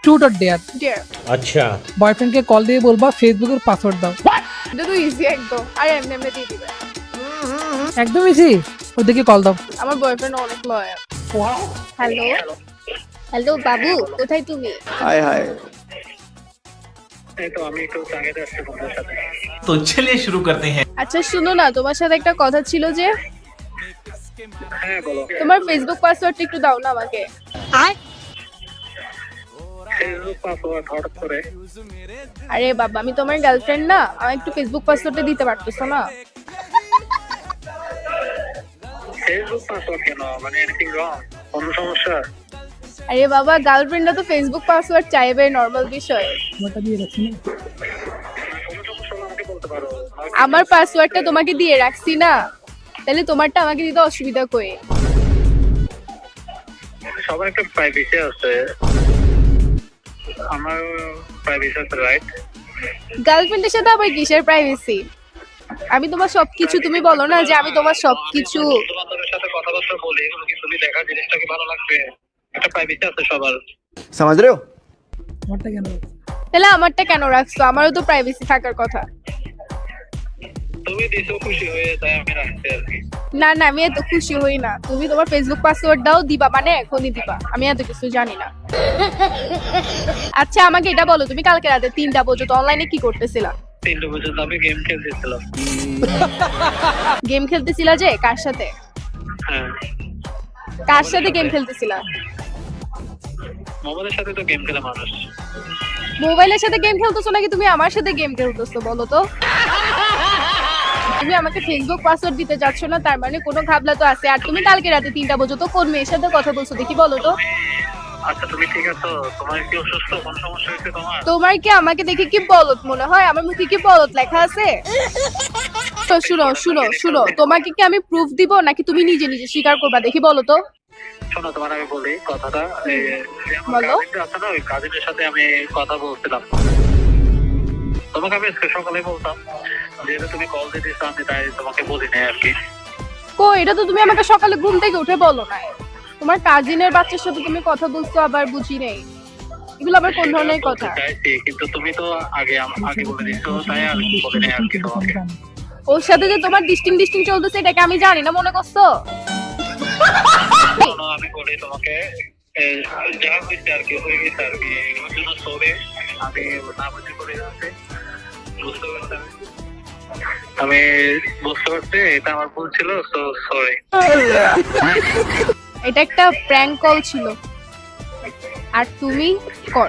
Truth or dare? Deer. अच्छा বয়ফ্রেন্ডকে call দিয়ে বলবা ফেসবুকের পাসওয়ার্ড দাও। এটা তো ইজি একদম, আর এমনি এমনি দিয়ে দিবে। একদম ইজি। ওদিকে কল দাও। আমার বয়ফ্রেন্ড অনেক লয়াল। হ্যালো হ্যালো বাবু, কোথায় তুমি? हाय हाय तो चलिए शुरू करते हैं। আচ্ছা শুনো না, তোমার সাথে একটা কথা ছিল যে। তোমার ফেসবুক পাসওয়ার্ডটা একটু দাও না আমাকে। আরে বাবা, আমি তোমার গার্লফ্রেন্ড না, আমার একটু ফেসবুক পাসওয়ার্ডটা দিতে পারতেছো না? ফেসবুক পাসওয়ার্ড কেন? মানে এনিথিং রং? কোন সমস্যা? আরে বাবা, গার্লফ্রেন্ডরা তো ফেসবুক পাসওয়ার্ড চাইবে, নরমাল বিষয়। তোমারটা দিয়ে রাখছি না। কোন সমস্যা হলে আমাকে বলতে পারো। আমার পাসওয়ার্ডটা তোমাকে দিয়ে রাখছি না, তাহলে তোমারটা আমাকে দিতে অসুবিধা কই? সবার একটা প্রাইভেসি আছে, আমার প্রাইভেসি আছে, রাইট? গার্লফ্রেন্ডের সাথে আবার কিসের প্রাইভেসি? আমি তোমার সবকিছু, তুমি বলো না যে আমি তোমার সবকিছু। বন্ধু-বান্ধবের সাথে কথাবার্তা বলি, এগুলো কি তুমি দেখা জিনিসটাকে ভালো লাগবে? একটা প্রাইভেসি আছে সবার। समझ रहे हो তোমারটা কেন? তাহলে আমারটা কেন রাখছো? আমারও তো প্রাইভেসি থাকার কথা। তুমি দিছো খুশি হয়ে, তাই আমি রাখছি আর কি। না না, আমি এত খুশি হই না। তুমি তোমার ফেসবুক পাসওয়ার্ড দাও, দিবা মানে এখনই দিবা, আমি এত কিছু জানি না। আচ্ছা আমাকে এটা বলো, তুমি কালকে রাতে 3টা পর্যন্ত অনলাইনে কি করতেছিলা? 3টা পর্যন্ত আমি গেম খেলতেছিলাম। গেম খেলতেছিলা যে কার সাথে? হ্যাঁ, কার সাথে গেম খেলতেছিলা? মোবাইলের সাথে তো গেম খেলে মানুষ। মোবাইলের সাথে গেম খেলতেছো নাকি তুমি আমার সাথে গেম খেলতেছো বলো তো? তুমি আমাকে ফেসবুক পাসওয়ার্ড দিতে যাচ্ছ না, তার মানে কোনো ঘাবলা তো আছে। আর তুমি কালকে রাতে 3টা পর্যন্ত কোন মেয়ের সাথে কথা বলছো দেখি বলো তো? আচ্ছা তুমি ঠিক আছো? তোমার কি অসুস্থ? কোন সমস্যা হয়েছে তোমার? তোমার কি আমাকে দেখে কি বলদ মনে হয়? আমার মুখে কি বলদ লেখা আছে? তো শুনো শুনো শুনো, তোমাকে কি আমি প্রুফ দিব নাকি তুমি নিজে নিজে স্বীকার করবা দেখি বলো তো? শোনো, তোমার আমি বলি কথাটা। এই যে আমার বলো। কাজিনটা আছে না, ওই কাজিনের সাথে আমি কথা বলছিলাম। তোমাকে আমি আজকে সকালে বলতাম, যেহেতু তুমি কল দিতেছো আমি তাই তোমাকে বলি নাই আর কি। কো, এটা তো তুমি আমাকে সকালে ঘুম থেকে উঠে বলো না। তোমার কাজিনের বাচ্চার সাথে তুমি কথা বলছো, আবার বুঝি নেই। এগুলো আবার কোন ধরনের কথা? চাইছি, কিন্তু তুমি তো আগে আগে বলে দিছো, তাই আর বলি নাই আর কি তোমাকে। ওর সাথে যে তোমার ডিস্টিং ডিস্টিং চলতেছে এটাকে আমি জানি না মনে করছো? শোনো, আমি বলি তোমাকে, যা হয়েছে আর কি হয়ে গেছে আর কি, এগুলোর জন্য সরি। আমি না বুঝে করে যাচ্ছি, বুঝতে পারছি আমি বুঝতে পারছি এটা আমার ভুল ছিল, সো সরি। এটা একটা প্র্যাঙ্ক কল ছিল, আর তুমি